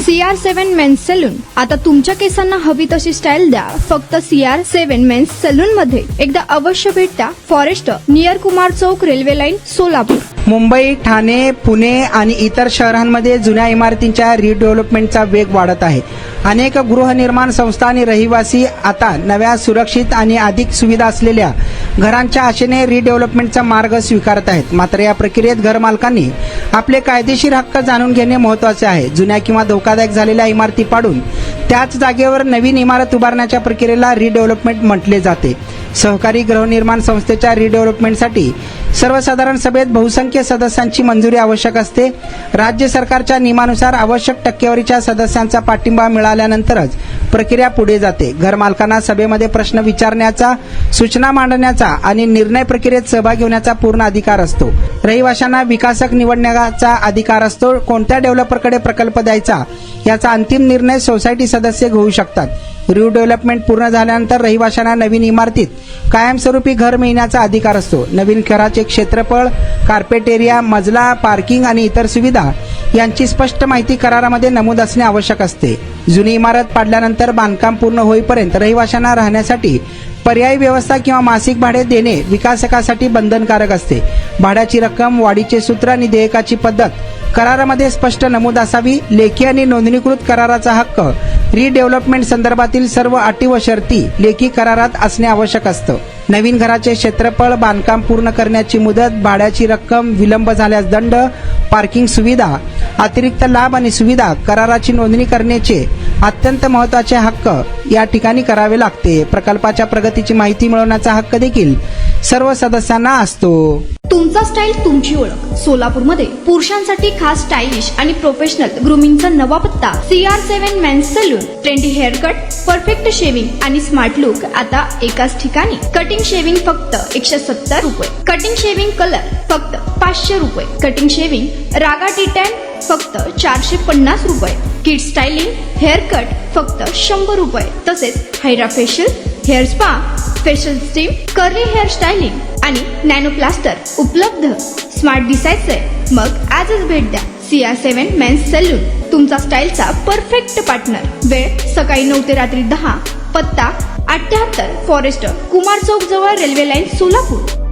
CR7 men's salon. आता तुमच्या केसांना हवी तशी स्टाईल द्या फक्त CR7 मेन्स सलून मध्ये. एकदा अवश्य भेट द्या. फॉरेस्ट नियर कुमार चौक, रेल्वे लाईन, सोलापूर. मुंबई, ठाणे, पुणे आणि इतर शहरांमध्ये जुन्या इमारतींच्या रिडेव्हलपमेंटचा वेग वाढत आहे. अनेक गृहनिर्माण संस्था आणि रहिवासी आता नव्या, सुरक्षित आणि अधिक सुविधा असलेल्या घरांच्या आशेने रिडेव्हलपमेंटचा मार्ग स्वीकारत आहेत. मात्र या प्रक्रियेत घरमालकांनी आपले कायदेशीर हक्क जाणून घेणे महत्त्वाचे आहे. जुन्या किंवा धोकादायक झालेल्या इमारती पाडून त्याच जागेवर नवीन इमारत उभारण्याच्या प्रक्रियेला रिडेव्हलपमेंट म्हटले जाते. सहकारी गृहनिर्माण संस्थेच्या रिडेव्हलपमेंटसाठी सर्वसाधारण सभेत बहुसंख्य सदस्यांची मंजुरी आवश्यक असते. राज्य सरकारच्या नियमानुसार आवश्यक टक्केवारीच्या सदस्यांचा पाठिंबा मिळाल्यानंतरच प्रक्रिया पुढे जाते. घरमालकांना सभेमध्ये प्रश्न विचारण्याचा, सूचना मांडण्याचा आणि निर्णय प्रक्रियेत सहभागी होण्याचा पूर्ण अधिकार असतो. रहिवाशांना विकासक निवडण्याचा अधिकार असतो. कोणत्या डेव्हलपरकडे प्रकल्प द्यायचा याचा अंतिम निर्णय सोसायटी सदस्य घेऊ शकतात. रिडेव्हलपमेंट पूर्ण झाल्यानंतर रहिवाशांना नवीन इमारतीत कायमस्वरूपी घर मिळण्याचा अधिकार असतो. नवीन घराचे क्षेत्रफळ, कार्पेट एरिया, मजला, पार्किंग आणि इतर सुविधा यांची स्पष्ट माहिती करारामध्ये नमूद असणे आवश्यक असते. जुनी इमारत पाडल्यानंतर बांधकाम पूर्ण होईपर्यंत रहिवाशांना राहण्यासाठी पर्यायी व्यवस्था किंवा मासिक भाडे देणे विकासकासाठी बंधनकारक असते. भाड्याची रक्कम, वाढीचे सूत्र आणि देयकाची पद्धत करारामध्ये स्पष्ट नमूद असावी. लेखी आणि नोंदणीकृत कराराचा हक्क रिडेव्हलपमेंट संदर्भातील सर्व अटी व शर्ती लेखी करारात असणे आवश्यक असतं. नवीन घराचे क्षेत्रफळ, बांधकाम पूर्ण करण्याची मुदत, भाड्याची रक्कम, विलंब झाल्यास दंड, पार्किंग सुविधा, अतिरिक्त लाभ आणि सुविधा, कराराची नोंदणी करण्याचे अत्यंत महत्त्वाचे हक्क या ठिकाणी करावे लागते. प्रकल्पाच्या प्रगतीची माहिती मिळवण्याचा हक्क देखील सर्व सदस्यांना असतो. तुमचा स्टाईल, तुमची ओळख. सोलापूरमध्ये पुरुषांसाठी खास स्टायलिश आणि प्रोफेशनल ग्रूमिंगचा नवा पत्ता CR7 men's salon. Trendy haircut, perfect shaving आणि स्मार्ट लुक आता एकाच ठिकाणी. कटिंग शेविंग फक्त 170 रुपये. कटिंग शेविंग कलर फक्त 500 रुपये. कटिंग शेविंग रागा टी10 फक्त 450 रुपये. किड स्टायलिंग, हेअर कट फक्त 100 रुपये. तसेच hydra facial, hair spa, facial steam, curly hair styling आणि नॅनो प्लास्टर उपलब्ध. स्मार्ट दिसायचंय मग आजच भेट द्या CR7 मेन्स सलून, तुमचा स्टाईलचा परफेक्ट पार्टनर. वेळ सकाळी 9 ते रात्री 10. पत्ता 78 फॉरेस्ट कुमार चौक जवळ, रेल्वे लाईन, सोलापूर.